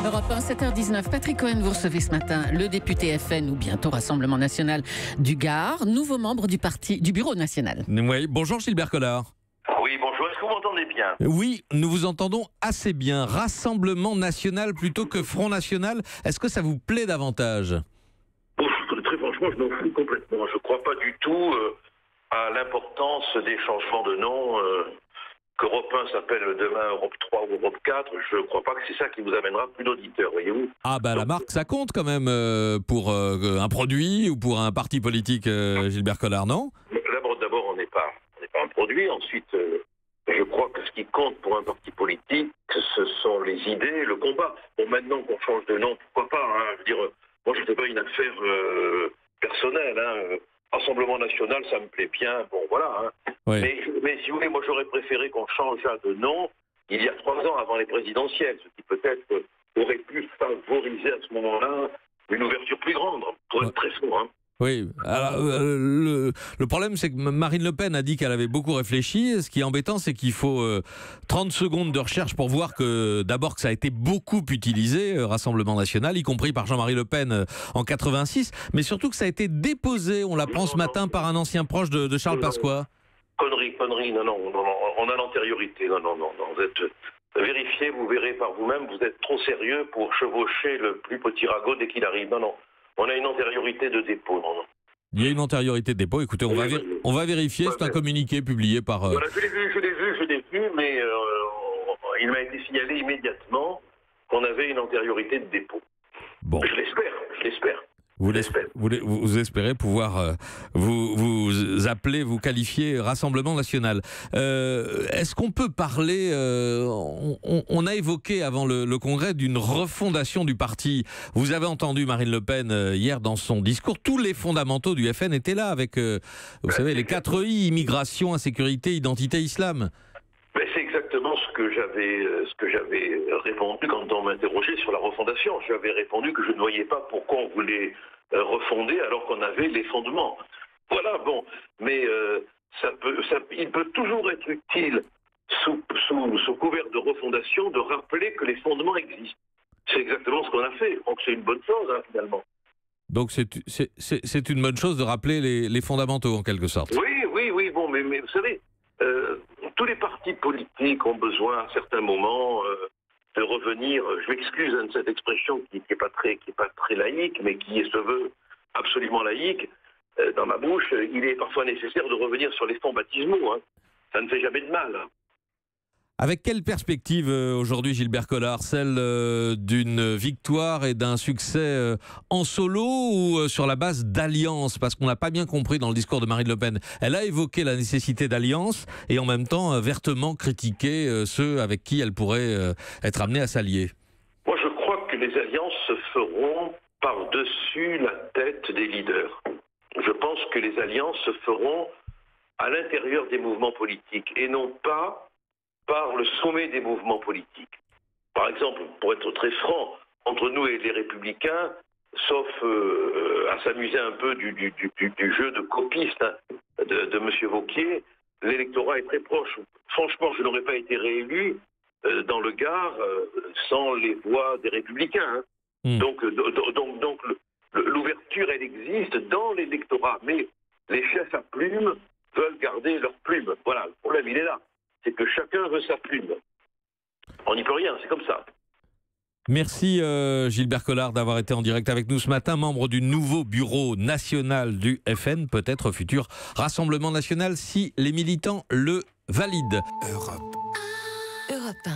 Europe 1, 7h19. Patrick Cohen, vous recevez ce matin le député FN ou bientôt Rassemblement National du Gard, nouveau membre du Bureau National. Oui, bonjour Gilbert Collard. Oui, bonjour, est-ce que vous m'entendez bien? Oui, nous vous entendons assez bien. Rassemblement National plutôt que Front National, est-ce que ça vous plaît davantage? Très franchement, je m'en fous complètement. Je ne crois pas du tout à l'importance des changements de nom. Qu'Europe 1 s'appelle demain Europe 3 ou Europe 4, je ne crois pas que c'est ça qui vous amènera plus d'auditeurs, voyez-vous. Ah bah la marque, ça compte quand même pour un produit ou pour un parti politique, Gilbert Collard, non? D'abord, on n'est pas un produit. Ensuite, je crois que ce qui compte pour un parti politique, ce sont les idées, le combat. Bon, maintenant qu'on change de nom, pourquoi pas, hein. Je veux dire, moi je ne fais pas une affaire personnelle, hein. Rassemblement National, ça me plaît bien, bon voilà. Hein. Oui. Mais si vous voulez, moi j'aurais préféré qu'on changeât de nom il y a 3 ans avant les présidentielles, ce qui peut-être aurait pu favoriser à ce moment-là une ouverture plus grande, pour être très sourd. Hein. Oui, alors le problème c'est que Marine Le Pen a dit qu'elle avait beaucoup réfléchi. Ce qui est embêtant, c'est qu'il faut 30 secondes de recherche pour voir que d'abord que ça a été beaucoup utilisé, Rassemblement National, y compris par Jean-Marie Le Pen en 86, mais surtout que ça a été déposé, on l'apprend ce matin, par un ancien proche de Charles Pasqua. Connerie, non, on a l'antériorité, non, vous êtes... Vérifiez, vous verrez par vous-même, vous êtes trop sérieux pour chevaucher le plus petit ragot dès qu'il arrive, non. On a une antériorité de dépôt, non. Il y a une antériorité de dépôt. Écoutez, on va vérifier. C'est un communiqué publié par... Voilà, je l'ai vu, mais il m'a été signalé immédiatement qu'on avait une antériorité de dépôt. Bon. Je l'espère. Vous espérez pouvoir vous appeler, vous qualifier Rassemblement National. Est-ce qu'on peut parler, on a évoqué avant le congrès d'une refondation du parti. Vous avez entendu Marine Le Pen hier dans son discours. Tous les fondamentaux du FN étaient là avec, vous savez, les 4 I, immigration, insécurité, identité, islam. C'est exactement ce que j'avais répondu quand on m'interrogeait sur la refondation. J'avais répondu que je ne voyais pas pourquoi on voulait refonder alors qu'on avait les fondements. Voilà, bon, mais il peut toujours être utile sous couvert de refondation de rappeler que les fondements existent. C'est exactement ce qu'on a fait, donc c'est une bonne chose, hein, finalement. Donc c'est une bonne chose de rappeler les fondamentaux en quelque sorte. Oui, bon, mais vous savez, tous les partis politiques ont besoin à certains moments de revenir, je m'excuse de cette expression qui n'est pas très laïque, mais qui se veut absolument laïque, dans ma bouche, il est parfois nécessaire de revenir sur les fonds baptismaux. Hein. Ça ne fait jamais de mal. Avec quelle perspective aujourd'hui, Gilbert Collard? Celle d'une victoire et d'un succès en solo ou sur la base d'alliances? Parce qu'on n'a pas bien compris dans le discours de Marine Le Pen. Elle a évoqué la nécessité d'alliance et en même temps vertement critiqué ceux avec qui elle pourrait être amenée à s'allier. Moi, je crois que les alliances se feront par-dessus la tête des leaders. Je pense que les alliances se feront à l'intérieur des mouvements politiques et non pas par le sommet des mouvements politiques. Par exemple, pour être très franc, entre nous et les Républicains, sauf à s'amuser un peu du jeu de copiste de M. Wauquiez, l'électorat est très proche. Franchement, je n'aurais pas été réélu dans le Gard sans les voix des Républicains. Hein. Donc l'ouverture, elle existe dans l'électorat, mais les chefs à plumes veulent garder leur plume. Voilà, le problème, il est là. C'est que chacun veut sa plume. On n'y peut rien, c'est comme ça. Merci Gilbert Collard d'avoir été en direct avec nous ce matin, membre du nouveau bureau national du FN, peut-être futur Rassemblement National si les militants le valident. Europe 1.